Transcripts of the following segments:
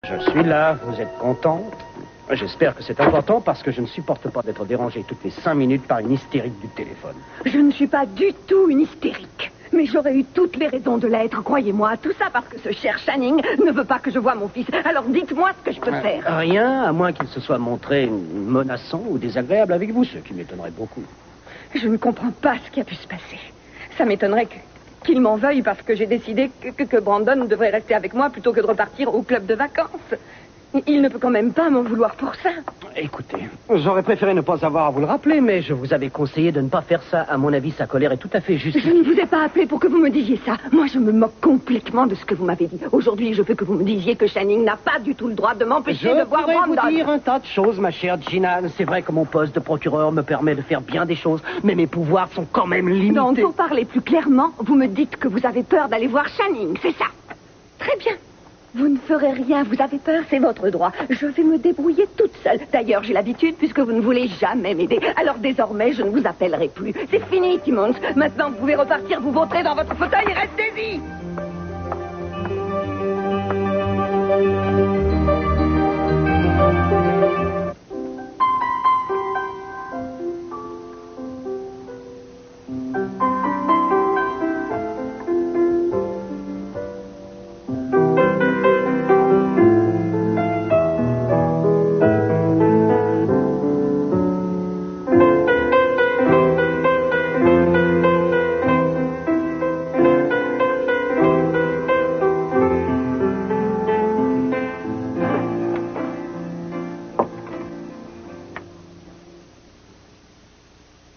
Je suis là, vous êtes contente? J'espère que c'est important parce que je ne supporte pas d'être dérangé toutes les 5 minutes par une hystérique du téléphone. Je ne suis pas du tout une hystérique. Mais j'aurais eu toutes les raisons de l'être, croyez-moi. Tout ça parce que ce cher Channing ne veut pas que je voie mon fils. Alors dites-moi ce que je peux faire. Rien, à moins qu'il se soit montré menaçant ou désagréable avec vous, ce qui m'étonnerait beaucoup. Je ne comprends pas ce qui a pu se passer. Ça m'étonnerait qu'il m'en veuille parce que j'ai décidé que Brandon devrait rester avec moi plutôt que de repartir au club de vacances. Il ne peut quand même pas m'en vouloir pour ça. Écoutez, j'aurais préféré ne pas avoir à vous le rappeler, mais je vous avais conseillé de ne pas faire ça. À mon avis, sa colère est tout à fait justifiée. Je ne vous ai pas appelé pour que vous me disiez ça. Moi, je me moque complètement de ce que vous m'avez dit. Aujourd'hui, je veux que vous me disiez que Channing n'a pas du tout le droit de m'empêcher de voir Brandon. Je pourrais vous dire un tas de choses, ma chère Gina. C'est vrai que mon poste de procureur me permet de faire bien des choses, mais mes pouvoirs sont quand même limités. Donc, pour parler plus clairement, vous me dites que vous avez peur d'aller voir Channing, c'est ça? Très bien. Vous ne ferez rien, vous avez peur, c'est votre droit. Je vais me débrouiller toute seule. D'ailleurs, j'ai l'habitude puisque vous ne voulez jamais m'aider. Alors désormais, je ne vous appellerai plus. C'est fini, Timmons. Maintenant, vous pouvez repartir vous vautrer dans votre fauteuil et restez-y.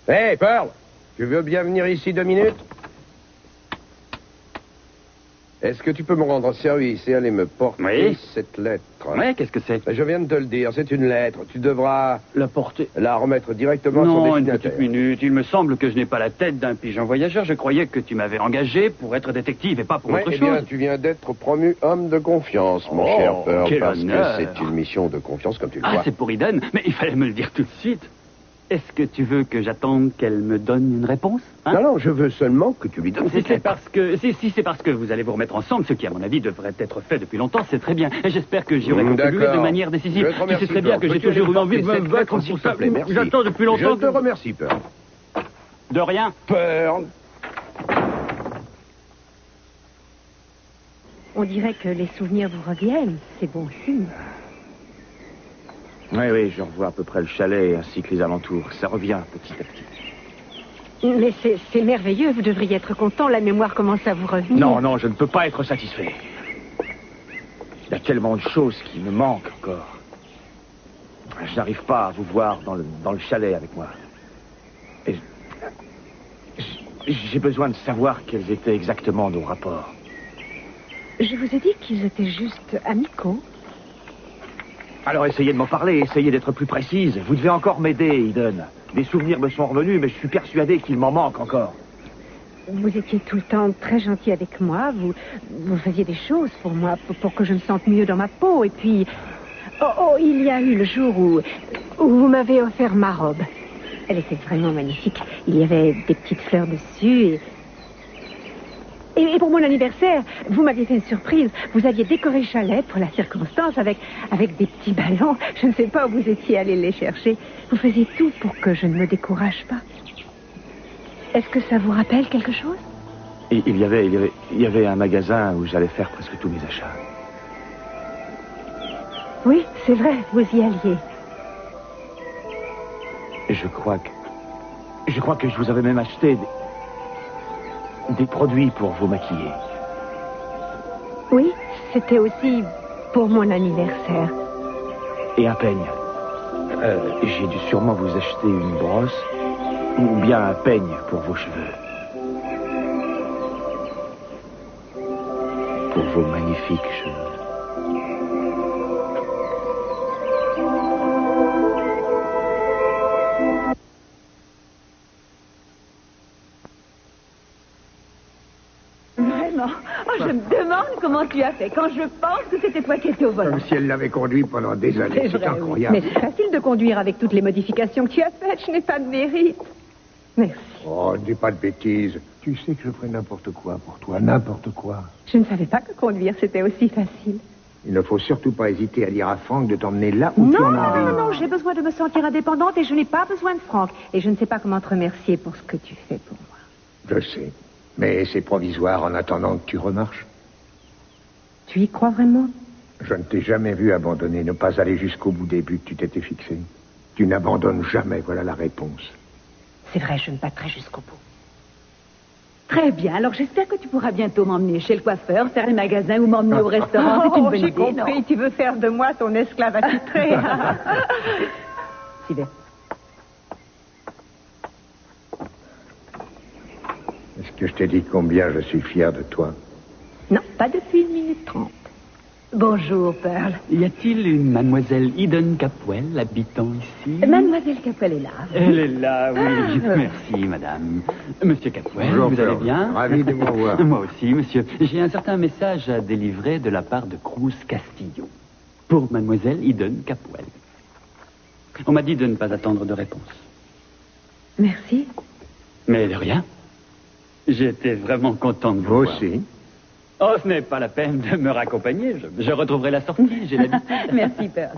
Hey, Pearl, tu veux bien venir ici 2 minutes? Est-ce que tu peux me rendre service et aller me porter cette lettre? Oui, qu'est-ce que c'est? Je viens de te le dire, c'est une lettre. Tu devras La porter? la remettre directement à son Non, une destinataire. petite minute. Il me semble que je n'ai pas la tête d'un pigeon voyageur. Je croyais que tu m'avais engagé pour être détective et pas pour autre Eh bien, chose. tu viens d'être promu homme de confiance, mon cher Pearl, quel parce honneur. que c'est une mission de confiance, comme tu le Ah, vois. c'est pour Eden, mais il fallait me le dire tout de suite. Est-ce que tu veux que j'attende qu'elle me donne une réponse, hein? Non, je veux seulement que tu lui donnes Si cette c'est lettre. parce que si c'est parce que vous allez vous remettre ensemble, ce qui à mon avis devrait être fait depuis longtemps, c'est très bien. Et j'espère que j'y aurai contribué D'accord. de manière décisive. Je te Tu remercie, sais très bien Pearl. que j'ai Peux-tu toujours eu aller envie de porter me cette battre lettre, s'il pour te ça. plaît, merci. J'attends depuis longtemps. Je te remercie, Pearl. De rien. Pearl. On dirait que les souvenirs vous reviennent. C'est bon signe. Oui, je revois à peu près le chalet ainsi que les alentours. Ça revient petit à petit. Mais c'est merveilleux. Vous devriez être content. La mémoire commence à vous revenir. Non, je ne peux pas être satisfait. Il y a tellement de choses qui me manquent encore. Je n'arrive pas à vous voir dans le chalet avec moi. Et j'ai besoin de savoir quels étaient exactement nos rapports. Je vous ai dit qu'ils étaient juste amicaux. Alors essayez de m'en parler, essayez d'être plus précise. Vous devez encore m'aider, Eden. Des souvenirs me sont revenus, mais je suis persuadé qu'il m'en manque encore. Vous étiez tout le temps très gentil avec moi. Vous faisiez des choses pour moi, pour que je me sente mieux dans ma peau. Et puis... il y a eu le jour où vous m'avez offert ma robe. Elle était vraiment magnifique. Il y avait des petites fleurs dessus et pour mon anniversaire, vous m'aviez fait une surprise. Vous aviez décoré le chalet pour la circonstance avec des petits ballons. Je ne sais pas où vous étiez allé les chercher. Vous faisiez tout pour que je ne me décourage pas. Est-ce que ça vous rappelle quelque chose? Et il y avait un magasin où j'allais faire presque tous mes achats. Oui, c'est vrai, vous y alliez. Je crois que je vous avais même acheté des produits pour vous maquiller. Oui, c'était aussi pour mon anniversaire. Et un peigne. J'ai dû sûrement vous acheter une brosse ou bien un peigne pour vos cheveux. Pour vos magnifiques cheveux. Vraiment. Je me demande comment tu as fait quand je pense que c'était toi qui étais au volant. Comme si elle l'avait conduit pendant des années. C'est C'est vrai, incroyable. mais c'est facile de conduire avec toutes les modifications que tu as faites. Je n'ai pas de mérite. Merci. Oh, dis pas de bêtises. Tu sais que je ferai n'importe quoi pour toi, n'importe quoi. Je ne savais pas que conduire, c'était aussi facile. Il ne faut surtout pas hésiter à dire à Franck de t'emmener là où tu en as envie. Non, j'ai besoin de me sentir indépendante et je n'ai pas besoin de Franck. Et je ne sais pas comment te remercier pour ce que tu fais pour moi. Je sais. Mais c'est provisoire en attendant que tu remarches. Tu y crois vraiment? Je ne t'ai jamais vu abandonner, ne pas aller jusqu'au bout des buts que tu t'étais fixés. Tu n'abandonnes jamais, voilà la réponse. C'est vrai, je me battrai jusqu'au bout. Très bien, alors j'espère que tu pourras bientôt m'emmener chez le coiffeur, faire les magasins ou m'emmener au restaurant. C'est une bonne j'ai idée, compris, non? tu veux faire de moi ton esclave attitré. Si bien. Est-ce que je t'ai dit combien je suis fier de toi? Non, pas depuis 1 minute 30. Bonjour, Pearl. Y a-t-il une mademoiselle Eden Capwell habitant ici? Mademoiselle Capwell est là. Elle est là, oui. Merci, madame. Monsieur Capwell, Bonjour, vous allez Pearl. bien? Ravi de vous revoir. Moi aussi, monsieur. J'ai un certain message à délivrer de la part de Cruz Castillo pour mademoiselle Eden Capwell. On m'a dit de ne pas attendre de réponse. Merci. Mais de rien. J'étais vraiment content de vous Vous voir. aussi. Oh, ce n'est pas la peine de me raccompagner. Je retrouverai la sortie, j'ai l'habitude. Merci, Pearl.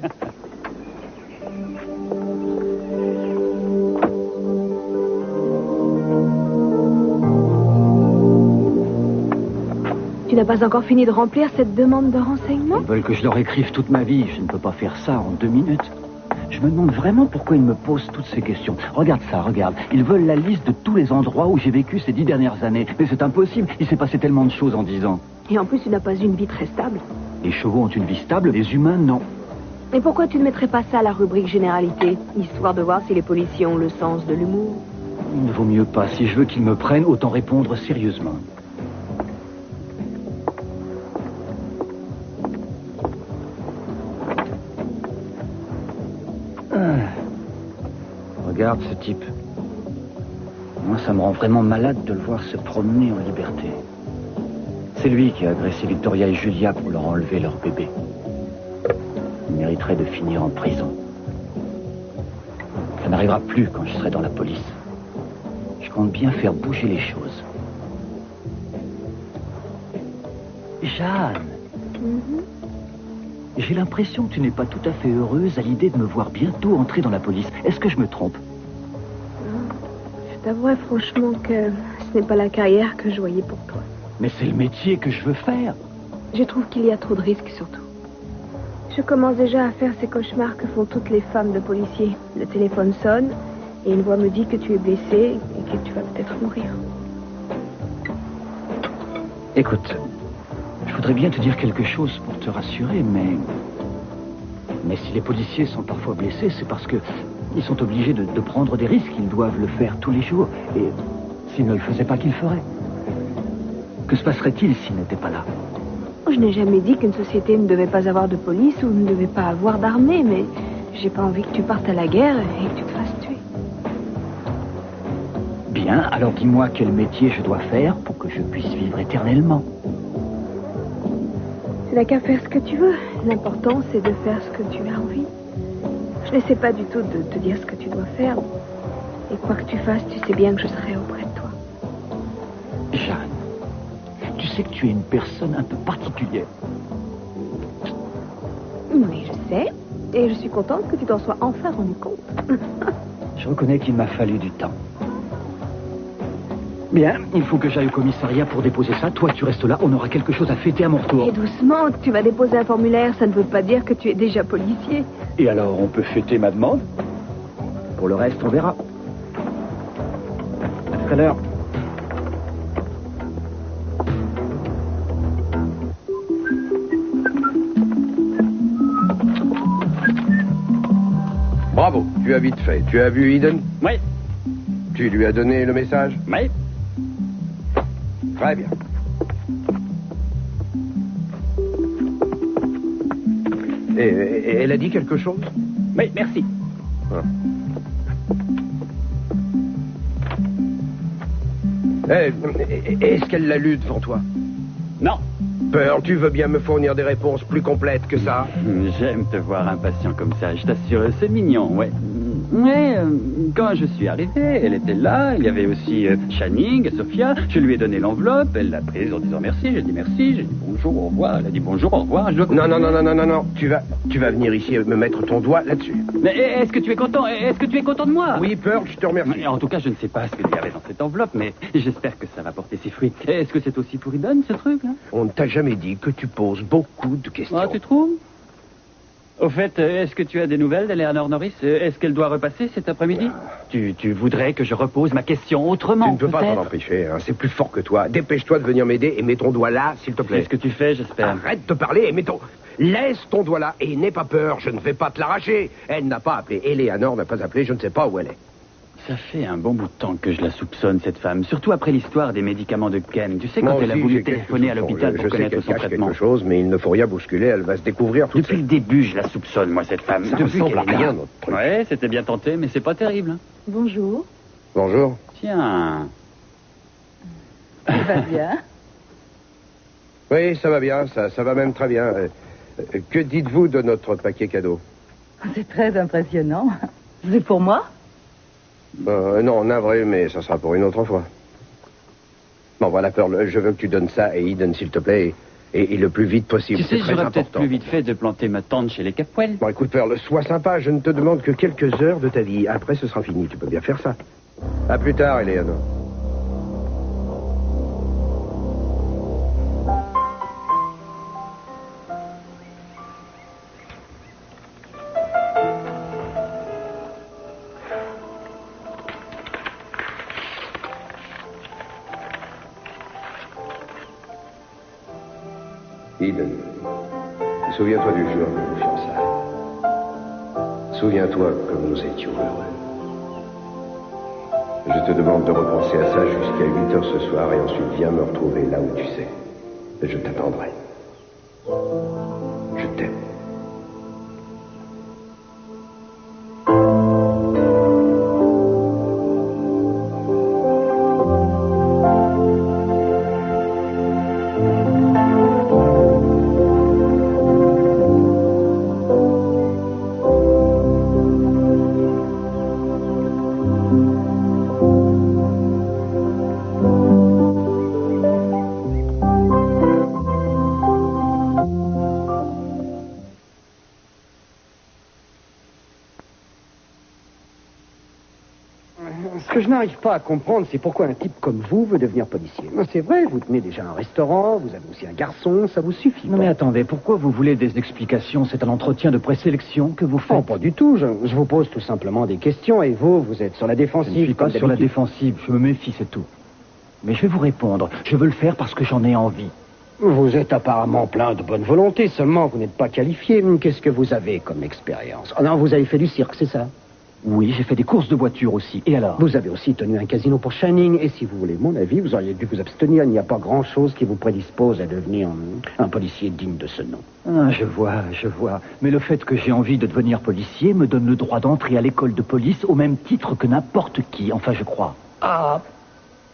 Tu n'as pas encore fini de remplir cette demande de renseignement? Ils veulent que je leur écrive toute ma vie. Je ne peux pas faire ça en 2 minutes. Je me demande vraiment pourquoi ils me posent toutes ces questions. Regarde ça, regarde. Ils veulent la liste de tous les endroits où j'ai vécu ces 10 dernières années. Mais c'est impossible. Il s'est passé tellement de choses en 10 ans. Et en plus, tu n'as pas une vie très stable. Les chevaux ont une vie stable, les humains, non. Et pourquoi tu ne mettrais pas ça à la rubrique généralité, histoire de voir si les policiers ont le sens de l'humour? Il ne vaut mieux pas. Si je veux qu'ils me prennent, autant répondre sérieusement. Regarde ce type. Moi, ça me rend vraiment malade de le voir se promener en liberté. C'est lui qui a agressé Victoria et Julia pour leur enlever leur bébé. Il mériterait de finir en prison. Ça n'arrivera plus quand je serai dans la police. Je compte bien faire bouger les choses. Jeanne, j'ai l'impression que tu n'es pas tout à fait heureuse à l'idée de me voir bientôt entrer dans la police. Est-ce que je me trompe? Je t'avouerai franchement que ce n'est pas la carrière que je voyais pour toi. Mais c'est le métier que je veux faire. Je trouve qu'il y a trop de risques, surtout. Je commence déjà à faire ces cauchemars que font toutes les femmes de policiers. Le téléphone sonne et une voix me dit que tu es blessé et que tu vas peut-être mourir. Écoute, je voudrais bien te dire quelque chose pour te rassurer, mais si les policiers sont parfois blessés, c'est parce que ils sont obligés de prendre des risques. Ils doivent le faire tous les jours. Et s'ils ne le faisaient pas, qu'ils le feraient? Que se passerait-il s'ils n'étaient pas là? Je n'ai jamais dit qu'une société ne devait pas avoir de police ou ne devait pas avoir d'armée, mais j'ai pas envie que tu partes à la guerre et que tu te fasses tuer. Bien, alors dis-moi quel métier je dois faire pour que je puisse vivre éternellement. Tu n'as qu'à faire ce que tu veux. L'important, c'est de faire ce que tu as envie. Je n'essaie pas du tout de te dire ce que tu dois faire. Et quoi que tu fasses, tu sais bien que je serai auprès de toi. Jeanne, tu sais que tu es une personne un peu particulière. Oui, je sais. Et je suis contente que tu t'en sois enfin rendu compte. Je reconnais qu'il m'a fallu du temps. Bien, il faut que j'aille au commissariat pour déposer ça. Toi, tu restes là, on aura quelque chose à fêter à mon retour. Et doucement, tu vas déposer un formulaire, ça ne veut pas dire que tu es déjà policier. Et alors, on peut fêter ma demande? Pour le reste, on verra. À tout à l'heure. Bravo, tu as vite fait. Tu as vu Eden? Oui, Tu lui as donné le message? oui. Très bien. Et elle a dit quelque chose? Oui, merci. Ah. Est-ce qu'elle l'a lu devant toi? Non, Pearl, tu veux bien me fournir des réponses plus complètes que ça? j'aime te voir impatient comme ça, je t'assure. C'est mignon, ouais. Mais quand je suis arrivé, elle était là, il y avait aussi Channing, Sophia, je lui ai donné l'enveloppe, elle l'a prise en disant merci, j'ai dit bonjour, au revoir, elle a dit bonjour, au revoir, je... Non, tu vas venir ici me mettre ton doigt là-dessus. Mais est-ce que tu es content? Est-ce que tu es content de moi? Oui, Pearl, je te remercie. En tout cas, je ne sais pas ce qu'il y avait dans cette enveloppe, mais j'espère que ça va porter ses fruits. Est-ce que c'est aussi pour Eden, ce truc, là? On ne t'a jamais dit que tu poses beaucoup de questions. Ah, tu trouves? Au fait, est-ce que tu as des nouvelles d'Eleanor Norris? Est-ce qu'elle doit repasser cet après-midi? Tu voudrais que je repose ma question autrement? Tu ne peux pas t'en empêcher, hein. C'est plus fort que toi. Dépêche-toi de venir m'aider et mets ton doigt là, s'il te plaît. C'est ce que tu fais, j'espère. Arrête de parler et mets ton... Laisse ton doigt là et n'aie pas peur, je ne vais pas te l'arracher. Elle n'a pas appelé, Eleanor n'a pas appelé, je ne sais pas où elle est. Ça fait un bon bout de temps que je la soupçonne, cette femme. Surtout après l'histoire des médicaments de Ken. Tu sais, quand elle a voulu téléphoner à l'hôpital pour connaître son traitement. Quelque chose, mais il ne faut rien bousculer, elle va se découvrir toute Depuis le début, je la soupçonne, moi, cette femme. Ça Depuis ressemble à qu'elle est là. rien, notre truc. Ouais, c'était bien tenté, mais c'est pas terrible. Hein. Bonjour. Bonjour. Tiens. Ça va bien? Oui, ça va bien, ça va même très bien. Que dites-vous de notre paquet cadeau? C'est très impressionnant. C'est pour moi? Non, navré, mais ça sera pour une autre fois. Bon, voilà, Pearl, je veux que tu donnes ça à Eden, s'il te plaît, et le plus vite possible. Tu sais, c'est très j'aurais peut-être important. plus vite fait de planter ma tente chez les Capwell. Bon, écoute, Pearl, sois sympa, je ne te demande que quelques heures de ta vie. Après, ce sera fini, tu peux bien faire ça. À plus tard, Eleanor. Eden, souviens-toi du jour de nos fiançailles. Souviens-toi comme nous étions heureux. Je te demande de repenser à ça jusqu'à 8 heures ce soir et ensuite viens me retrouver là où tu sais. Et je t'attendrai. Je t'aime. Ce que je n'arrive pas à comprendre, c'est pourquoi un type comme vous veut devenir policier. C'est vrai, vous tenez déjà un restaurant, vous avez aussi un garçon, ça vous suffit. Non mais attendez, pourquoi vous voulez des explications? C'est un entretien de présélection que vous faites? Oh, pas du tout, je vous pose tout simplement des questions et vous êtes sur la défensive. Je ne suis pas comme sur la d'habitude. défensive, je me méfie, c'est tout. Mais je vais vous répondre, je veux le faire parce que j'en ai envie. Vous êtes apparemment plein de bonne volonté, seulement vous n'êtes pas qualifié. Qu'est-ce que vous avez comme expérience? Oh non, vous avez fait du cirque, c'est ça? Oui, j'ai fait des courses de voitures aussi, et alors? Vous avez aussi tenu un casino pour Shining, et si vous voulez mon avis, vous auriez dû vous abstenir. Il n'y a pas grand-chose qui vous prédispose à devenir un policier digne de ce nom. Ah, je vois. Mais le fait que j'ai envie de devenir policier me donne le droit d'entrer à l'école de police au même titre que n'importe qui, enfin je crois. Ah,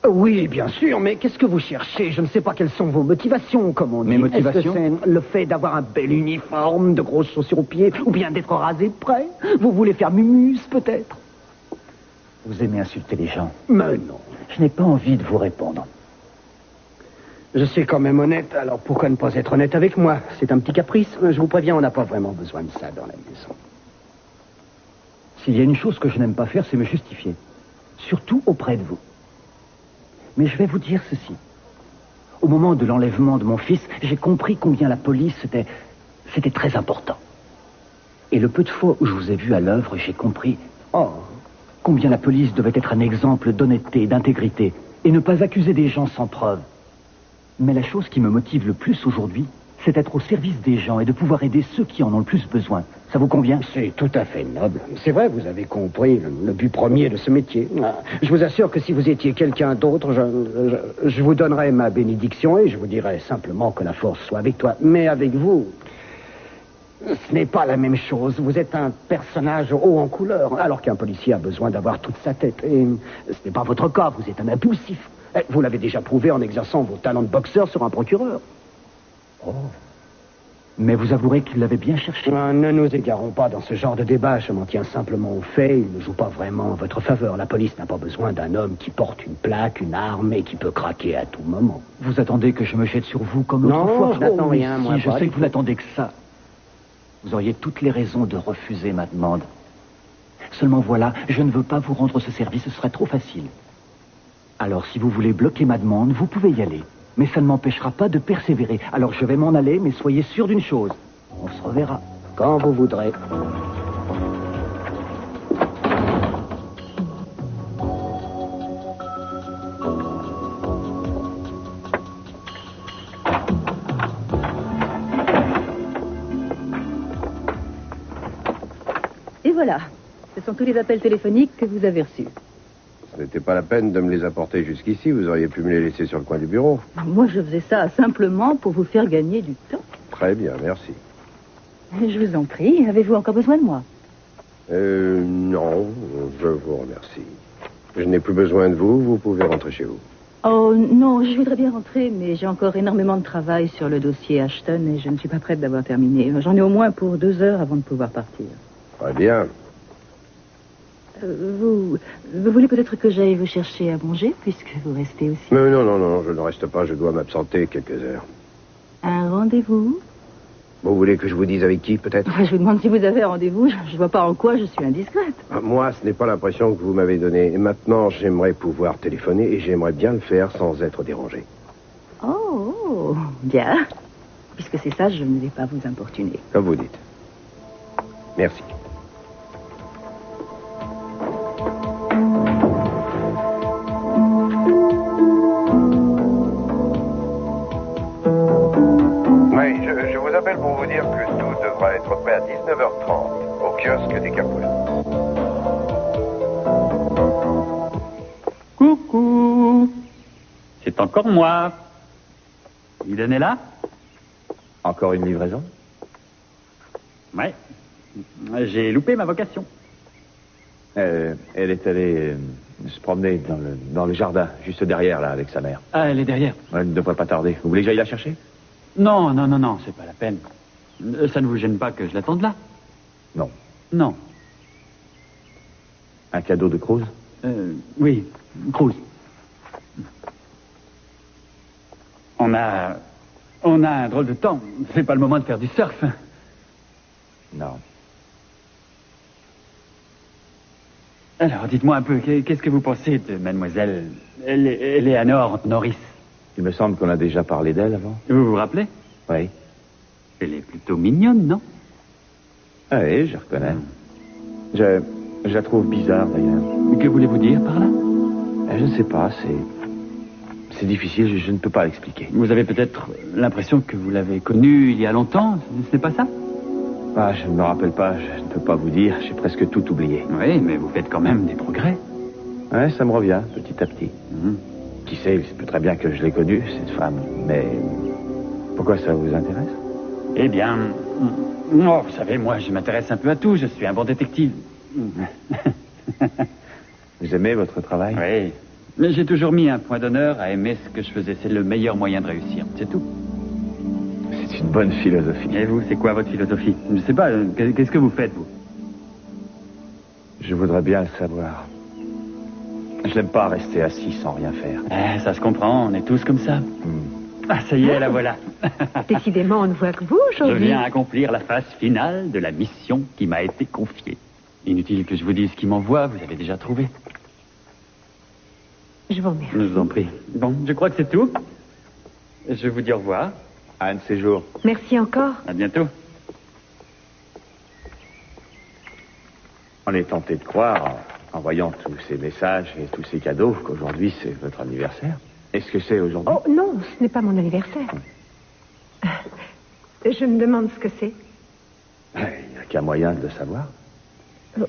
oui, bien sûr, mais qu'est-ce que vous cherchez? Je ne sais pas quelles sont vos motivations, comme on dit. Mes motivations? Est-ce que c'est le fait d'avoir un bel uniforme, de grosses chaussures aux pieds, ou bien d'être rasé de près? Vous voulez faire mumus, peut-être? Vous aimez insulter les gens? Mais non. Je n'ai pas envie de vous répondre. Je suis quand même honnête, alors pourquoi ne pas être honnête avec moi? C'est un petit caprice. Je vous préviens, on n'a pas vraiment besoin de ça dans la maison. S'il y a une chose que je n'aime pas faire, c'est me justifier. Surtout auprès de vous. Mais je vais vous dire ceci. Au moment de l'enlèvement de mon fils, j'ai compris combien la police, c'était très important. Et le peu de fois où je vous ai vu à l'œuvre, j'ai compris combien la police devait être un exemple d'honnêteté, d'intégrité, et ne pas accuser des gens sans preuve. Mais la chose qui me motive le plus aujourd'hui, c'est d'être au service des gens et de pouvoir aider ceux qui en ont le plus besoin. Ça vous convient? C'est tout à fait noble. C'est vrai, vous avez compris le but premier de ce métier. Je vous assure que si vous étiez quelqu'un d'autre, je vous donnerais ma bénédiction et je vous dirais simplement que la force soit avec toi. Mais avec vous, ce n'est pas la même chose. Vous êtes un personnage haut en couleur, alors qu'un policier a besoin d'avoir toute sa tête. Et ce n'est pas votre cas, vous êtes un impulsif. Vous l'avez déjà prouvé en exerçant vos talents de boxeur sur un procureur. Mais vous avouerez qu'il l'avait bien cherché. Ne nous égarons pas dans ce genre de débat. Je m'en tiens simplement aux faits. Il ne joue pas vraiment en votre faveur. La police n'a pas besoin d'un homme qui porte une plaque, une arme et qui peut craquer à tout moment. Vous attendez que je me jette sur vous comme l'autre fois? Non, je n'attends rien, si, moi. je sais que vous n'attendez que ça. Vous auriez toutes les raisons de refuser ma demande. Seulement voilà, je ne veux pas vous rendre ce service, ce serait trop facile. Alors si vous voulez bloquer ma demande, vous pouvez y aller. Mais ça ne m'empêchera pas de persévérer. Alors je vais m'en aller, mais soyez sûr d'une chose. On se reverra. Quand vous voudrez. Et voilà. Ce sont tous les appels téléphoniques que vous avez reçus. Ce n'était pas la peine de me les apporter jusqu'ici. Vous auriez pu me les laisser sur le coin du bureau. Moi, je faisais ça simplement pour vous faire gagner du temps. Très bien, merci. Je vous en prie. Avez-vous encore besoin de moi? Non, je vous remercie. Je n'ai plus besoin de vous. Vous pouvez rentrer chez vous. Oh, non, je voudrais bien rentrer, mais j'ai encore énormément de travail sur le dossier Ashton et je ne suis pas prête d'avoir terminé. J'en ai au moins pour 2 heures avant de pouvoir partir. Très bien. Vous voulez peut-être que j'aille vous chercher à manger, puisque vous restez aussi? Mais non, je ne reste pas. Je dois m'absenter quelques heures. Un rendez-vous? Vous voulez que je vous dise avec qui, peut-être? Je vous demande si vous avez un rendez-vous. Je ne vois pas en quoi je suis indiscrète. Moi, ce n'est pas l'impression que vous m'avez donnée. Et maintenant, j'aimerais pouvoir téléphoner et j'aimerais bien le faire sans être dérangé. Oh, bien. Puisque c'est ça, je ne vais pas vous importuner. Comme vous dites. Merci. Oui, je vous appelle pour vous dire que tout devra être prêt à 19h30 au kiosque des Capouelles. Coucou. C'est encore moi. Eden est là? Encore une livraison? Ouais. J'ai loupé ma vocation. Elle est allée se promener dans le jardin, juste derrière, là, avec sa mère. Ah, elle est derrière. Elle ne devrait pas tarder. Vous voulez que j'aille la chercher? Non, c'est pas la peine. Ça ne vous gêne pas que je l'attende là? Non. Non. Un cadeau de Cruz? Oui, Cruz. On a un drôle de temps. C'est pas le moment de faire du surf. Non. Alors, dites-moi un peu, qu'est-ce que vous pensez de mademoiselle Eleanor Norris? Il me semble qu'on a déjà parlé d'elle avant. Vous vous rappelez? Oui. Elle est plutôt mignonne, non? Ah oui, je reconnais. Je la trouve bizarre, d'ailleurs. Que voulez-vous dire par là? Je ne sais pas, c'est difficile, je ne peux pas l'expliquer. Vous avez peut-être l'impression que vous l'avez connue il y a longtemps, ce n'est pas ça? Ah, je ne me rappelle pas, je ne peux pas vous dire, j'ai presque tout oublié. Oui, mais vous faites quand même des progrès. Ouais, ça me revient, petit à petit. Qui sait, il se peut très bien que je l'ai connue, cette femme, mais pourquoi ça vous intéresse? Eh bien, oh, vous savez, moi, je m'intéresse un peu à tout, je suis un bon détective. Vous aimez votre travail? Oui, mais j'ai toujours mis un point d'honneur à aimer ce que je faisais, c'est le meilleur moyen de réussir, c'est tout. C'est une bonne philosophie. Et vous, c'est quoi votre philosophie? Je ne sais pas, qu'est-ce que vous faites, vous? Je voudrais bien le savoir. Je n'aime pas rester assis sans rien faire. Ça se comprend, on est tous comme ça. Ah, ça y est, la voilà. Décidément, on ne voit que vous Je aujourd'hui. viens accomplir la phase finale de la mission qui m'a été confiée. Inutile que je vous dise qui m'envoie, vous avez déjà trouvé. Je vous remercie. Je vous en prie. Bon, je crois que c'est tout. Je vous dis au revoir. Un de ces jours. Merci encore. À bientôt. On est tenté de croire, en voyant tous ces messages et tous ces cadeaux, qu'aujourd'hui c'est votre anniversaire. Est-ce que c'est aujourd'hui? Oh non, ce n'est pas mon anniversaire. Je me demande ce que c'est. Il n'y a qu'un moyen de le savoir.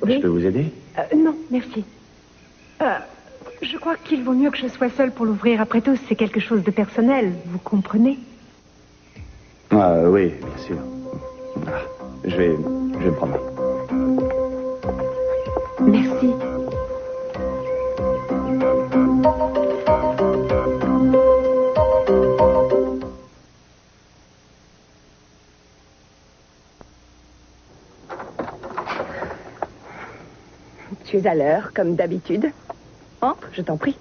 Oui. Je peux vous aider? Non, merci. Je crois qu'il vaut mieux que je sois seule pour l'ouvrir. Après tout, c'est quelque chose de personnel, vous comprenez? Ah oui, bien sûr. Ah, je vais me promener. Merci. Tu es à l'heure, comme d'habitude. Entre, je t'en prie.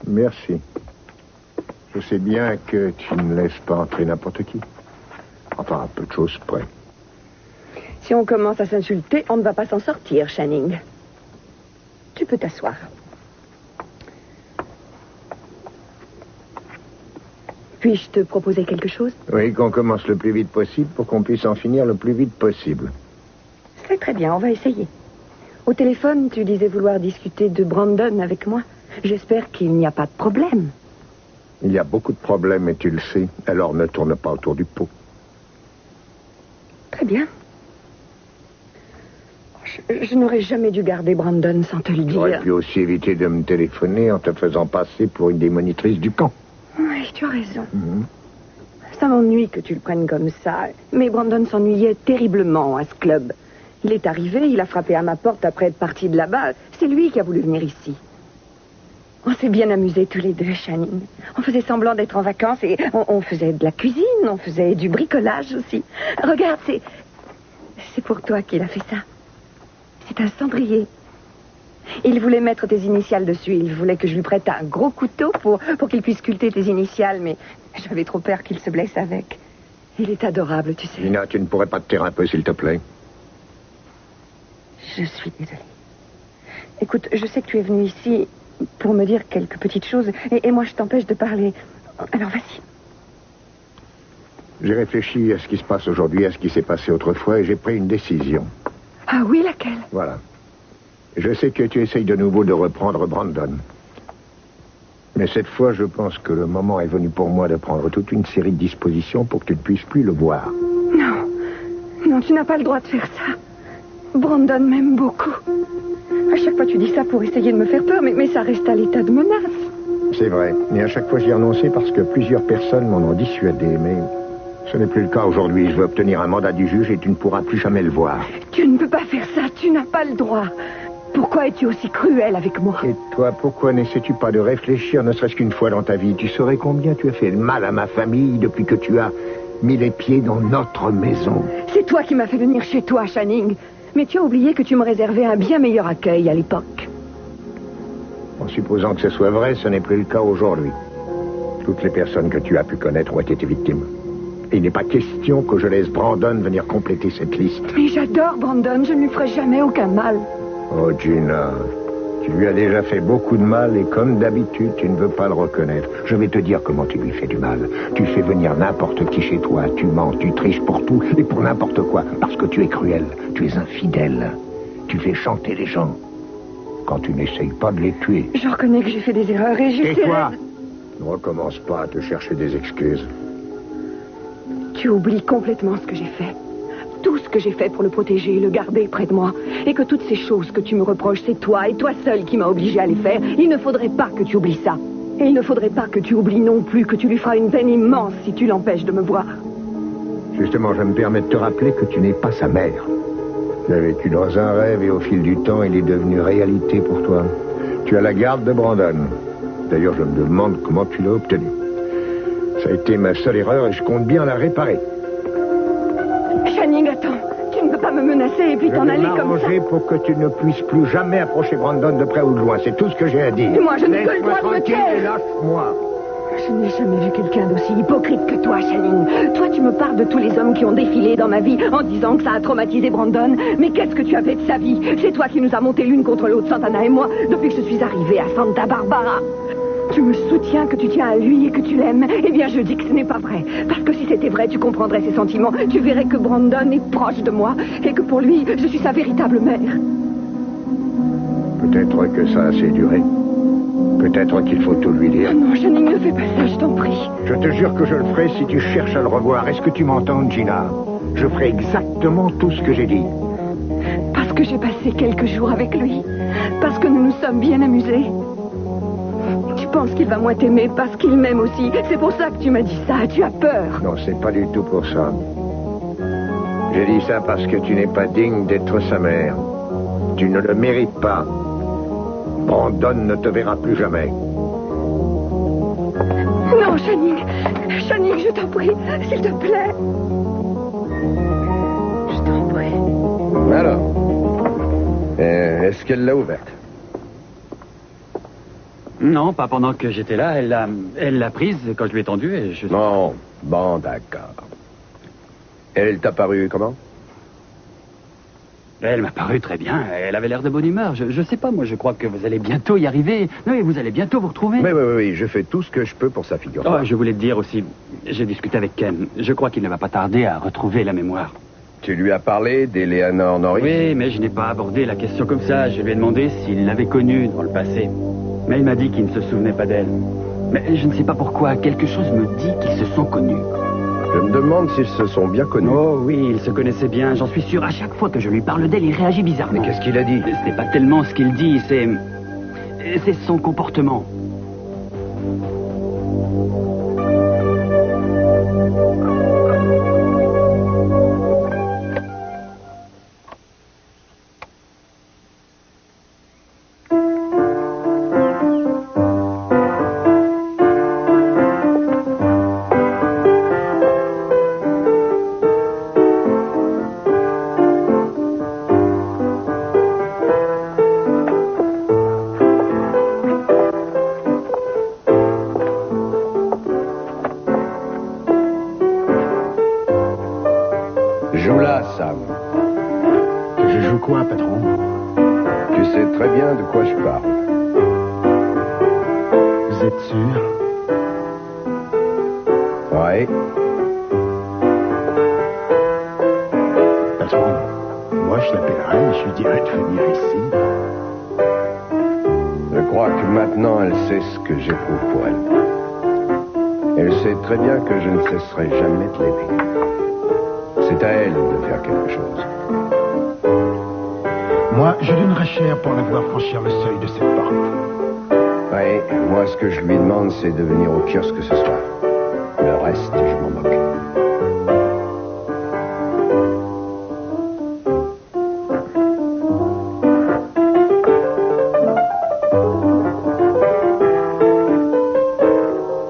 Merci. Je sais bien que tu ne laisses pas entrer n'importe qui. Enfin, à peu de choses près. Si on commence à s'insulter, on ne va pas s'en sortir, Channing. Tu peux t'asseoir. Puis-je te proposer quelque chose? Oui, qu'on commence le plus vite possible pour qu'on puisse en finir le plus vite possible. C'est très bien, on va essayer. Au téléphone, tu disais vouloir discuter de Brandon avec moi. J'espère qu'il n'y a pas de problème. Il y a beaucoup de problèmes et tu le sais, alors ne tourne pas autour du pot. Très bien. Je n'aurais jamais dû garder Brandon sans te le dire. J'aurais pu aussi éviter de me téléphoner en te faisant passer pour une des monitrices du camp. Oui, tu as raison. Ça m'ennuie que tu le prennes comme ça. Mais Brandon s'ennuyait terriblement à ce club. Il est arrivé, il a frappé à ma porte après être parti de là-bas. C'est lui qui a voulu venir ici. On s'est bien amusés tous les deux, Channing. On faisait semblant d'être en vacances et on faisait de la cuisine, on faisait du bricolage aussi. Regarde, c'est pour toi qu'il a fait ça. C'est un cendrier. Il voulait mettre tes initiales dessus. Il voulait que je lui prête un gros couteau pour qu'il puisse sculpter tes initiales, mais j'avais trop peur qu'il se blesse avec. Il est adorable, tu sais. Gina, tu ne pourrais pas te taire un peu, s'il te plaît? Je suis désolée. Écoute, je sais que tu es venu ici pour me dire quelques petites choses, et moi je t'empêche de parler. Alors vas-y. J'ai réfléchi à ce qui se passe aujourd'hui, à ce qui s'est passé autrefois, et j'ai pris une décision. Ah oui, laquelle? Voilà. Je sais que tu essayes de nouveau de reprendre Brandon. Mais cette fois, je pense que le moment est venu pour moi de prendre toute une série de dispositions pour que tu ne puisses plus le voir. Non. Non, tu n'as pas le droit de faire ça. Brandon m'aime beaucoup. À chaque fois, tu dis ça pour essayer de me faire peur, mais ça reste à l'état de menace. C'est vrai. Et à chaque fois, j'y ai renoncé parce que plusieurs personnes m'en ont dissuadé, mais ce n'est plus le cas aujourd'hui. Je veux obtenir un mandat du juge et tu ne pourras plus jamais le voir. Tu ne peux pas faire ça. Tu n'as pas le droit. Pourquoi es-tu aussi cruel avec moi? Et toi, pourquoi n'essaies-tu pas de réfléchir, ne serait-ce qu'une fois dans ta vie? Tu saurais combien tu as fait de mal à ma famille depuis que tu as mis les pieds dans notre maison. C'est toi qui m'as fait venir chez toi, Channing. Mais tu as oublié que tu me réservais un bien meilleur accueil à l'époque. En supposant que ce soit vrai, ce n'est plus le cas aujourd'hui. Toutes les personnes que tu as pu connaître ont été victimes. Et il n'est pas question que je laisse Brandon venir compléter cette liste. Mais j'adore Brandon, je ne lui ferai jamais aucun mal. Oh, Gina, tu lui as déjà fait beaucoup de mal et comme d'habitude, tu ne veux pas le reconnaître. Je vais te dire comment tu lui fais du mal. Tu fais venir n'importe qui chez toi, tu mens, tu triches pour tout et pour n'importe quoi. Parce que tu es cruel, tu es infidèle. Tu fais chanter les gens quand tu n'essayes pas de les tuer. Je reconnais que j'ai fait des erreurs et j'essaierai... Et toi, ne recommence pas à te chercher des excuses. Tu oublies complètement ce que j'ai fait. Tout ce que j'ai fait pour le protéger et le garder près de moi. Et que toutes ces choses que tu me reproches, c'est toi et toi seul qui m'as obligé à les faire. Il ne faudrait pas que tu oublies ça. Et il ne faudrait pas que tu oublies non plus que tu lui feras une peine immense si tu l'empêches de me voir. Justement, je me permets de te rappeler que tu n'es pas sa mère. Tu as vécu dans un rêve et au fil du temps, il est devenu réalité pour toi. Tu as la garde de Brandon. D'ailleurs, je me demande comment tu l'as obtenu. Ça a été ma seule erreur et je compte bien la réparer. Channing, attends. Tu ne peux pas me menacer et puis t'en aller comme ça. Je vais m'arranger pour que tu ne puisses plus jamais approcher Brandon de près ou de loin. C'est tout ce que j'ai à dire. Et moi, je n'ai que le droit de me taire. Lâche-moi. Je n'ai jamais vu quelqu'un d'aussi hypocrite que toi, Channing. Toi, tu me parles de tous les hommes qui ont défilé dans ma vie en disant que ça a traumatisé Brandon. Mais qu'est-ce que tu as fait de sa vie? C'est toi qui nous as monté l'une contre l'autre, Santana et moi, depuis que je suis arrivée à Santa Barbara. Tu me soutiens que tu tiens à lui et que tu l'aimes. Eh bien, je dis que ce n'est pas vrai. Parce que si c'était vrai, tu comprendrais ses sentiments. Tu verrais que Brandon est proche de moi et que pour lui, je suis sa véritable mère. Peut-être que ça a assez duré. Peut-être qu'il faut tout lui dire. Oh non, Channing, ne fais pas ça, je t'en prie. Je te jure que je le ferai si tu cherches à le revoir. Est-ce que tu m'entends, Gina? Je ferai exactement tout ce que j'ai dit. Parce que j'ai passé quelques jours avec lui. Parce que nous nous sommes bien amusés. Tu penses qu'il va moins t'aimer parce qu'il m'aime aussi. C'est pour ça que tu m'as dit ça. Tu as peur. Non, c'est pas du tout pour ça. J'ai dit ça parce que tu n'es pas digne d'être sa mère. Tu ne le mérites pas. Brandon ne te verra plus jamais. Non, Channing. Channing, je t'en prie. S'il te plaît. Je t'en prie. Alors, Est-ce qu'elle l'a ouverte? Non, pas pendant que j'étais là. Elle l'a prise quand je lui ai tendu et je... Non, bon, d'accord. Elle t'a paru comment? Elle m'a paru très bien. Elle avait l'air de bonne humeur. Je sais pas, moi, je crois que vous allez bientôt y arriver. Non, mais vous allez bientôt vous retrouver. Oui, je fais tout ce que je peux pour sa figure. Oh, je voulais te dire aussi, j'ai discuté avec Ken. Je crois qu'il ne va pas tarder à retrouver la mémoire. Tu lui as parlé d'Eleanor Norris? Oui, mais je n'ai pas abordé la question comme ça. Je lui ai demandé s'il l'avait connue dans le passé. Mais il m'a dit qu'il ne se souvenait pas d'elle. Mais je ne sais pas pourquoi. Quelque chose me dit qu'ils se sont connus. Je me demande s'ils se sont bien connus. Oh oui, ils se connaissaient bien, j'en suis sûr. À chaque fois que je lui parle d'elle, il réagit bizarrement. Mais qu'est-ce qu'il a dit? Ce n'est pas tellement ce qu'il dit, c'est son comportement. Joue là, Sam. Que je joue quoi, patron? Tu sais très bien de quoi je parle. Vous êtes sûr? Ouais. Patron, moi je l'appellerai et je lui dirai de venir ici. Je crois que maintenant elle sait ce que j'éprouve pour elle. Elle sait très bien que je ne cesserai jamais de l'aimer. C'est à elle de faire quelque chose. Moi, je donnerais cher pour la voir franchir le seuil de cette porte. Oui, moi ce que je lui demande, c'est de venir au kiosque ce soir. Le reste, je m'en moque.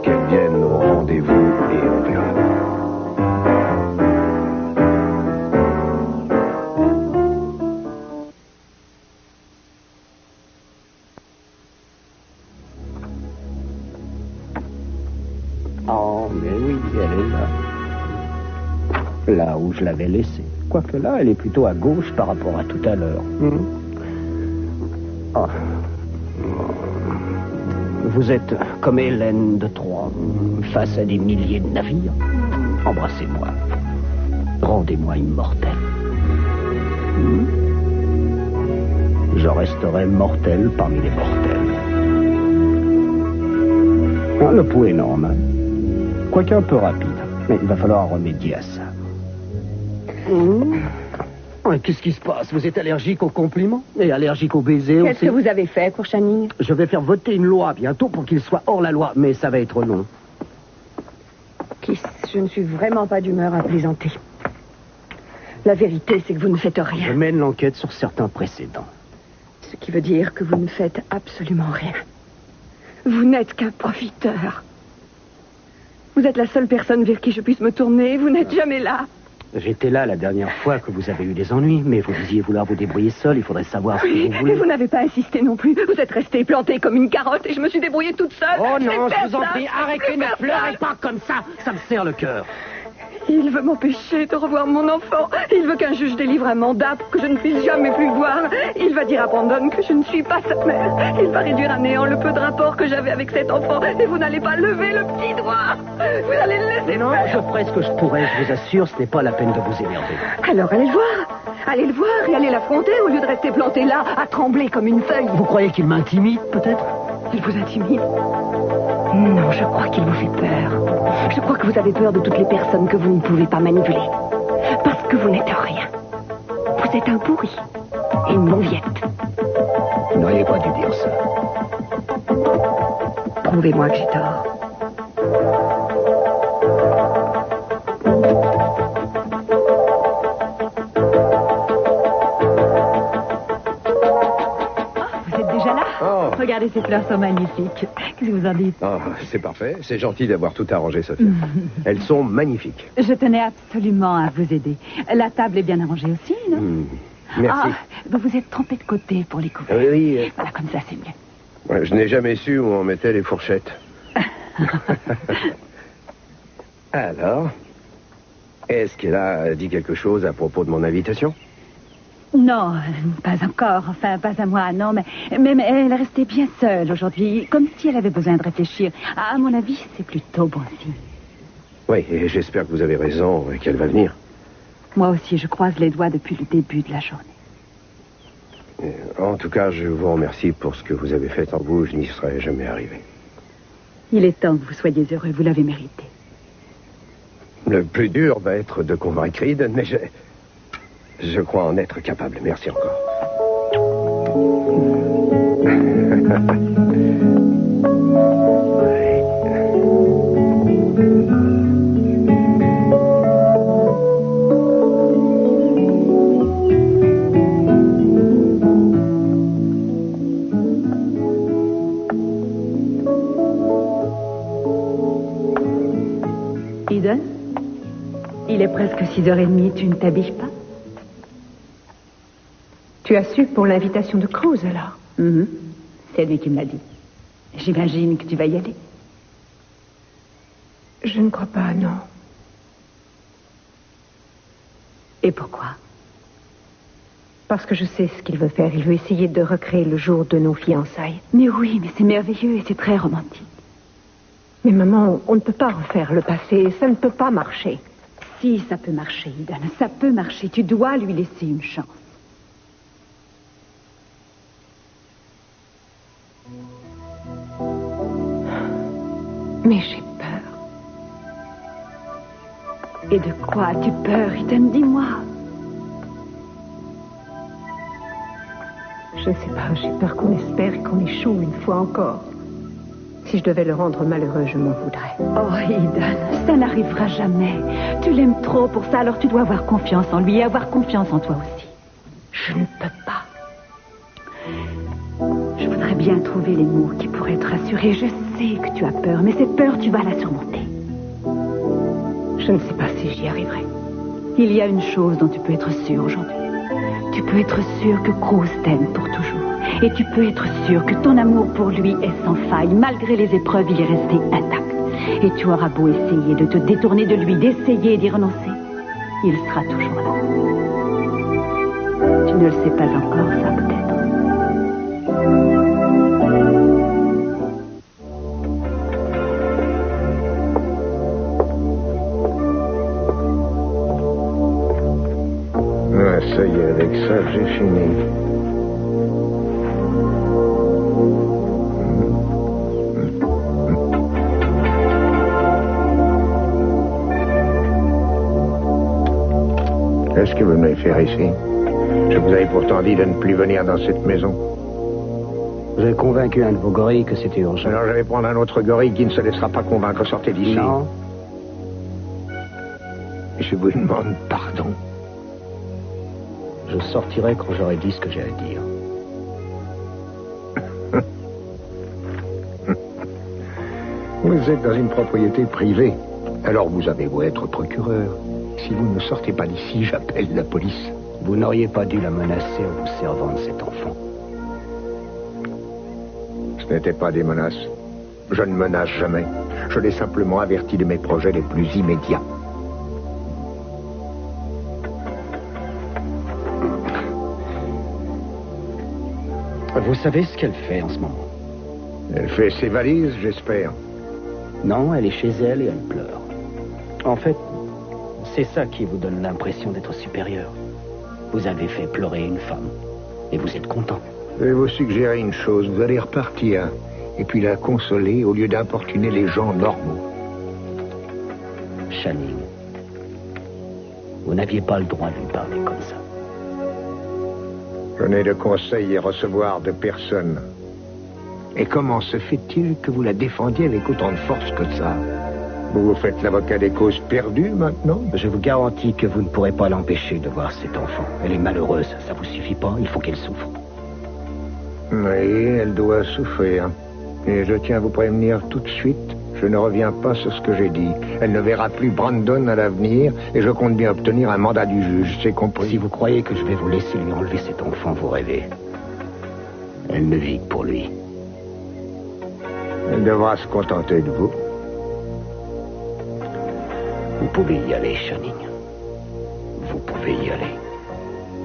Qu'elle vienne au rendez-vous et on verra. Oh, mais oui, elle est là. Là où je l'avais laissée. Quoique là, elle est plutôt à gauche par rapport à tout à l'heure. Oh. Vous êtes comme Hélène de Troie, face à des milliers de navires. Embrassez-moi. Rendez-moi immortel. Je resterai mortel parmi les mortels. Le pouls est normal. Quoique un peu rapide. Mais il va falloir remédier à ça. Qu'est-ce qui se passe? Vous êtes allergique aux compliments? Et allergique aux baisers aussi? Qu'est-ce que vous avez fait pour Channing? Je vais faire voter une loi bientôt pour qu'il soit hors la loi. Mais ça va être long. Kiss, je ne suis vraiment pas d'humeur à plaisanter. La vérité, c'est que vous ne faites rien. Je mène l'enquête sur certains précédents. Ce qui veut dire que vous ne faites absolument rien. Vous n'êtes qu'un profiteur. Vous êtes la seule personne vers qui je puisse me tourner. Vous n'êtes jamais là. J'étais là la dernière fois que vous avez eu des ennuis, mais vous disiez vouloir vous débrouiller seul. Il faudrait savoir ce que vous voulez. Mais vous n'avez pas insisté non plus. Vous êtes resté planté comme une carotte et je me suis débrouillée toute seule. Oh non, je vous en Personne, prie, arrêtez, ne pleurez pas comme ça. Ça me serre le cœur. Il veut m'empêcher de revoir mon enfant. Il veut qu'un juge délivre un mandat pour que je ne puisse jamais plus le voir. Il va dire à Brandon que je ne suis pas sa mère. Il va réduire à néant le peu de rapport que j'avais avec cet enfant. Et vous n'allez pas lever le petit doigt. Vous allez le laisser Non, faire. je ferai ce que je pourrai, je vous assure, ce n'est pas la peine de vous énerver. Alors allez le voir. Allez le voir et allez l'affronter au lieu de rester planté là, à trembler comme une feuille. Vous croyez qu'il m'intimide, peut-être? Il vous intimide? Non, je crois qu'il vous fait peur. Je crois que vous avez peur de toutes les personnes que vous ne pouvez pas manipuler. Parce que vous n'êtes rien. Vous êtes un pourri. Une mauviette. Vous n'auriez pas dû dire ça. Prouvez-moi que j'ai tort. Vous êtes déjà là? Oh. Regardez, ces fleurs sont magnifiques. Qu'est-ce que vous en dites? Ah, c'est parfait. C'est gentil d'avoir tout arrangé, Sophie. Elles sont magnifiques. Je tenais absolument à vous aider. La table est bien arrangée aussi, non? Merci. Vous vous êtes trompé de côté pour les couverts. Oui. Voilà, comme ça, c'est mieux. Ouais, je n'ai jamais su où on mettait les fourchettes. Alors, est-ce qu'elle a dit quelque chose à propos de mon invitation? Non, pas encore. Enfin, pas à moi, non. Mais elle est restée bien seule aujourd'hui, comme si elle avait besoin de réfléchir. À mon avis, c'est plutôt bon signe. Oui, et j'espère que vous avez raison et qu'elle va venir. Moi aussi, je croise les doigts depuis le début de la journée. En tout cas, je vous remercie pour ce que vous avez fait en vous. Je n'y serais jamais arrivé. Il est temps que vous soyez heureux, vous l'avez mérité. Le plus dur va être de convaincre Eden, mais je crois en être capable. Merci encore. Eden, il est presque 6h30, tu ne t'habilles pas? Tu as su pour l'invitation de Cruz, alors? C'est lui qui me l'a dit. J'imagine que tu vas y aller. Je ne crois pas, non. Et pourquoi? Parce que je sais ce qu'il veut faire. Il veut essayer de recréer le jour de nos fiançailles. Mais oui, mais c'est merveilleux et c'est très romantique. Mais maman, on ne peut pas refaire le passé. Ça ne peut pas marcher. Si, ça peut marcher, Eden. Ça peut marcher. Tu dois lui laisser une chance. Mais j'ai peur. Et de quoi as-tu peur, Eden? Dis-moi. Je ne sais pas, j'ai peur qu'on espère et qu'on échoue une fois encore. Si je devais le rendre malheureux, je m'en voudrais. Oh, Eden, ça n'arrivera jamais. Tu l'aimes trop pour ça, alors tu dois avoir confiance en lui et avoir confiance en toi aussi. Je ne peux pas. Je voudrais bien trouver les mots qui pourraient te rassurer. Je sais que tu as peur, mais cette peur, tu vas la surmonter. Je ne sais pas si j'y arriverai. Il y a une chose dont tu peux être sûr aujourd'hui. Tu peux être sûr que Cruz t'aime pour toujours. Et tu peux être sûr que ton amour pour lui est sans faille. Malgré les épreuves, il est resté intact. Et tu auras beau essayer de te détourner de lui, d'essayer d'y renoncer, il sera toujours là. Tu ne le sais pas encore, ça, peut-être. Ça y est, avec ça, j'ai fini. Qu'est-ce que vous venez faire ici? Je vous avais pourtant dit de ne plus venir dans cette maison. Vous avez convaincu un de vos gorilles que c'était urgent. Alors je vais prendre un autre gorille qui ne se laissera pas convaincre. Sortez d'ici. Non. Je vous demande pardon. Je sortirai quand j'aurai dit ce que j'ai à dire. Vous êtes dans une propriété privée. Alors vous avez beau être procureur. Si vous ne sortez pas d'ici, j'appelle la police. Vous n'auriez pas dû la menacer en vous servant de cet enfant. Ce n'était pas des menaces. Je ne menace jamais. Je l'ai simplement averti de mes projets les plus immédiats. Vous savez ce qu'elle fait en ce moment? Elle fait ses valises, j'espère. Non, elle est chez elle et elle pleure. En fait, c'est ça qui vous donne l'impression d'être supérieur. Vous avez fait pleurer une femme. Et vous êtes content. Je vais vous suggérer une chose. Vous allez repartir. Et puis la consoler au lieu d'importuner les gens normaux. Channing, vous n'aviez pas le droit de lui parler comme ça. Je n'ai de conseils à recevoir de personne. Et comment se fait-il que vous la défendiez avec autant de force que ça? Vous vous faites l'avocat des causes perdues maintenant? Je vous garantis que vous ne pourrez pas l'empêcher de voir cet enfant. Elle est malheureuse, ça vous suffit pas, il faut qu'elle souffre. Oui, elle doit souffrir. Et je tiens à vous prévenir tout de suite Je ne reviens pas sur ce que j'ai dit. Elle ne verra plus Brandon à l'avenir et je compte bien obtenir un mandat du juge, c'est compris. Si vous croyez que je vais vous laisser lui enlever cet enfant, vous rêvez. Elle ne vit que pour lui. Elle devra se contenter de vous. Vous pouvez y aller, Channing. Vous pouvez y aller.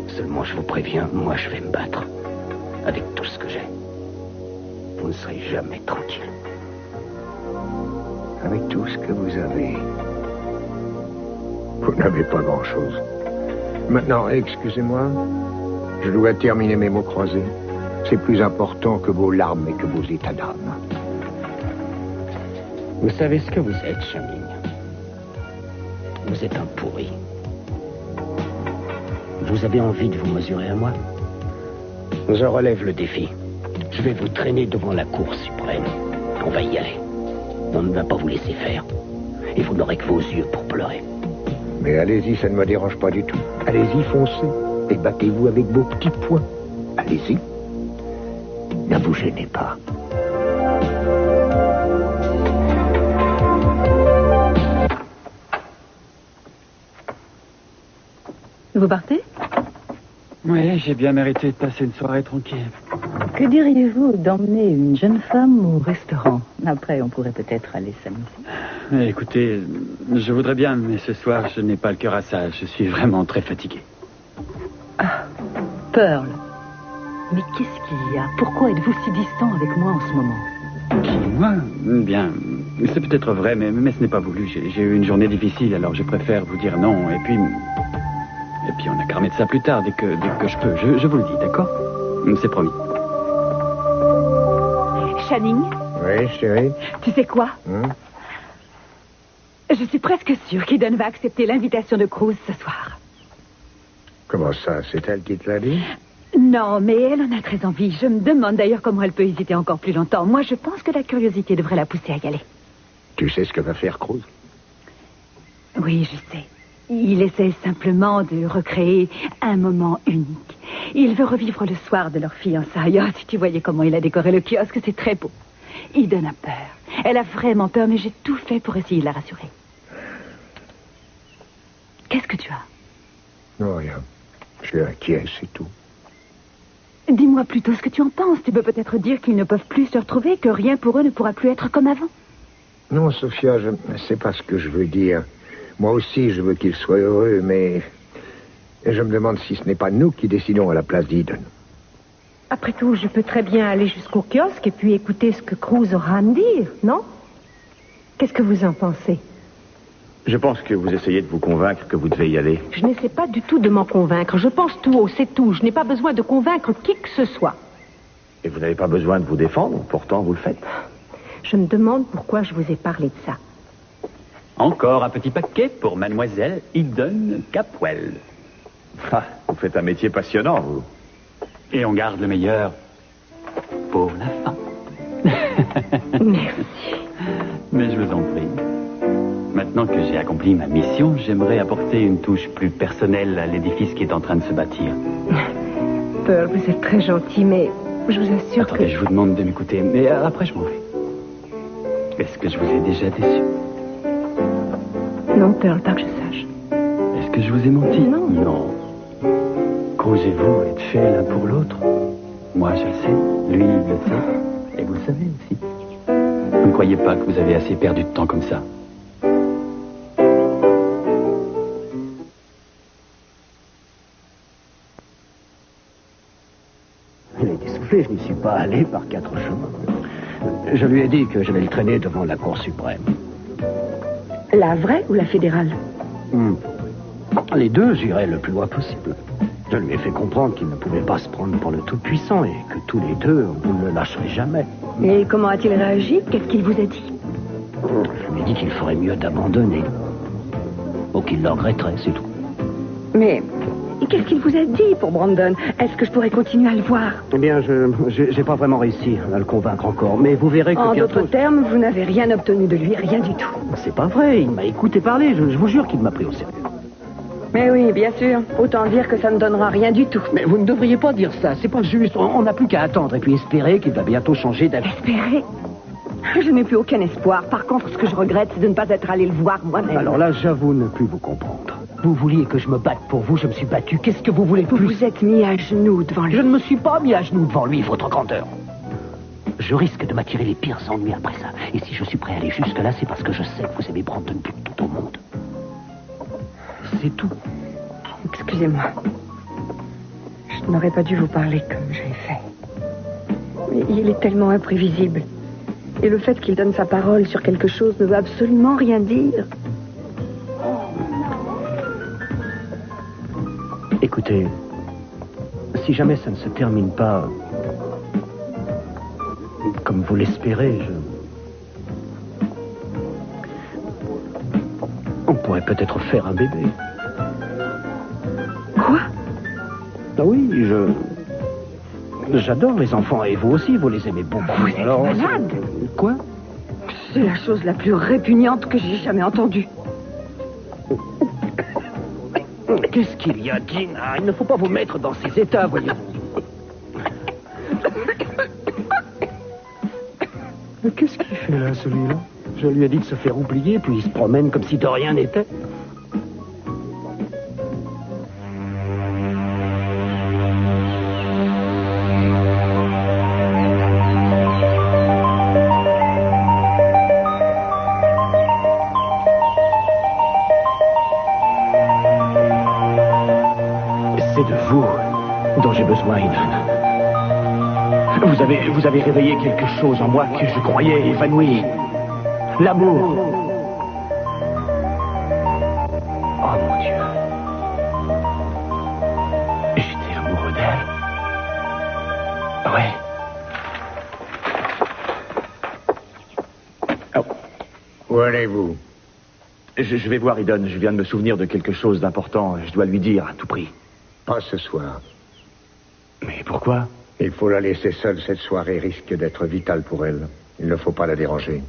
Seulement, je vous préviens, moi, je vais me battre. Avec tout ce que j'ai. Vous ne serez jamais tranquille. Avec tout ce que vous avez, vous n'avez pas grand-chose. Maintenant, excusez-moi, je dois terminer mes mots croisés. C'est plus important que vos larmes et que vos états d'âme. Vous savez ce que vous êtes, Channing. Vous êtes un pourri. Vous avez envie de vous mesurer à moi? Je relève le défi. Je vais vous traîner devant la Cour suprême. On va y aller. On ne va pas vous laisser faire. Et vous n'aurez que vos yeux pour pleurer. Mais allez-y, ça ne me dérange pas du tout. Allez-y, foncez. Et battez-vous avec vos petits poings. Allez-y. Ne vous gênez pas. Vous partez? Oui, j'ai bien mérité de passer une soirée tranquille. Que diriez-vous d'emmener une jeune femme au restaurant? Après, on pourrait peut-être aller s'amuser. Écoutez, je voudrais bien, mais ce soir, je n'ai pas le cœur à ça. Je suis vraiment très fatigué. Ah, Pearl. Mais qu'est-ce qu'il y a? Pourquoi êtes-vous si distant avec moi en ce moment? Qui, moi? Bien, c'est peut-être vrai, mais ce n'est pas voulu. J'ai eu une journée difficile, alors je préfère vous dire non. Et puis on a qu'à remettre ça plus tard, dès que je peux. Je vous le dis, d'accord? C'est promis. Channing? Oui, chérie? Tu sais quoi? Je suis presque sûre qu'Eden va accepter l'invitation de Cruz ce soir. Comment ça? C'est elle qui te l'a dit? Non, mais elle en a très envie. Je me demande d'ailleurs comment elle peut hésiter encore plus longtemps. Moi, je pense que la curiosité devrait la pousser à y aller. Tu sais ce que va faire Cruz? Oui, je sais. Il essaie simplement de recréer un moment unique. Il veut revivre le soir de leur fiançailles. Oh, si tu voyais comment il a décoré le kiosque, c'est très beau. Eden a peur. Elle a vraiment peur, mais j'ai tout fait pour essayer de la rassurer. Qu'est-ce que tu as? Non, rien. Je suis inquiet, c'est tout. Dis-moi plutôt ce que tu en penses. Tu peux peut-être dire qu'ils ne peuvent plus se retrouver, que rien pour eux ne pourra plus être comme avant. Non, Sophia, c'est pas ce que je veux dire. Moi aussi, je veux qu'ils soient heureux, mais je me demande si ce n'est pas nous qui décidons à la place d'Eden. Après tout, je peux très bien aller jusqu'au kiosque et puis écouter ce que Cruz aura à me dire, non? Qu'est-ce que vous en pensez? Je pense que vous essayez de vous convaincre que vous devez y aller. Je n'essaie pas du tout de m'en convaincre. Je pense tout haut, c'est tout. Je n'ai pas besoin de convaincre qui que ce soit. Et vous n'avez pas besoin de vous défendre, pourtant vous le faites. Je me demande pourquoi je vous ai parlé de ça. Encore un petit paquet pour mademoiselle Eden Capwell. Ah, vous faites un métier passionnant, vous. Et on garde le meilleur pour la fin. Merci. Mais je vous en prie. Maintenant que j'ai accompli ma mission, j'aimerais apporter une touche plus personnelle à l'édifice qui est en train de se bâtir. Pearl, vous êtes très gentil, mais je vous assure Attendez, je vous demande de m'écouter, mais après je m'en vais. Est-ce que je vous ai déjà déçu? Non, Pearl, pas que je sache. Est-ce que je vous ai menti? Non. Non. Cruz et vous êtes faits l'un pour l'autre. Moi, je le sais. Lui, il le sait. Et vous le savez aussi. Vous ne croyez pas que vous avez assez perdu de temps comme ça? Elle est essoufflée, je n'y suis pas allé par 4 chemins. Je lui ai dit que j'allais le traîner devant la Cour suprême. La vraie ou la fédérale? Les deux, j'irai le plus loin possible. Je lui ai fait comprendre qu'il ne pouvait pas se prendre pour le Tout-Puissant et que tous les deux, vous ne le lâcherez jamais. Et comment a-t-il réagi? Qu'est-ce qu'il vous a dit? Je lui ai dit qu'il ferait mieux d'abandonner. Ou qu'il le regretterait, c'est tout. Mais qu'est-ce qu'il vous a dit pour Brandon? Est-ce que je pourrais continuer à le voir? Eh bien, j'ai pas vraiment réussi à le convaincre encore, mais vous verrez que En bientôt... d'autres termes, vous n'avez rien obtenu de lui, rien du tout. C'est pas vrai, il m'a écouté parler, je vous jure qu'il m'a pris au sérieux. Mais oui, bien sûr. Autant dire que ça ne donnera rien du tout. Mais vous ne devriez pas dire ça, c'est pas juste. On n'a plus qu'à attendre et puis espérer qu'il va bientôt changer d'avis. Espérer? Je n'ai plus aucun espoir. Par contre, ce que je regrette, c'est de ne pas être allé le voir moi-même. Alors là, j'avoue ne plus vous comprendre. Vous vouliez que je me batte pour vous, je me suis battu. Qu'est-ce que vous voulez plus? Vous vous êtes mis à genoux devant lui. Je ne me suis pas mis à genoux devant lui, votre grandeur. Je risque de m'attirer les pires ennuis après ça. Et si je suis prêt à aller jusque-là, c'est parce que je sais que vous aimez Brandon plus que tout au monde. C'est tout. Excusez-moi. Je n'aurais pas dû vous parler comme j'ai fait. Mais il est tellement imprévisible. Et le fait qu'il donne sa parole sur quelque chose ne veut absolument rien dire. Écoutez, si jamais ça ne se termine pas comme vous l'espérez, on pourrait peut-être faire un bébé. Quoi? Ah oui, j'adore les enfants, et vous aussi, vous les aimez beaucoup. Vous êtes malade. Quoi? C'est la chose la plus répugnante que j'ai jamais entendue. Qu'est-ce qu'il y a, Gina? Il ne faut pas vous mettre dans ces états, voyez-vous. Mais qu'est-ce qu'il fait là, celui-là? Je lui ai dit de se faire oublier, puis il se promène comme si de rien n'était. C'est de vous dont j'ai besoin, Aidan. Vous avez réveillé quelque chose en moi que je croyais évanoui. L'amour. Oh mon Dieu. J'étais amoureux d'elle. Ouais. Oh. Où allez-vous? Je vais voir Eden. Je viens de me souvenir de quelque chose d'important. Je dois lui dire à tout prix. Pas ce soir. Mais pourquoi? Il faut la laisser seule. Cette soirée risque d'être vitale pour elle. Il ne faut pas la déranger.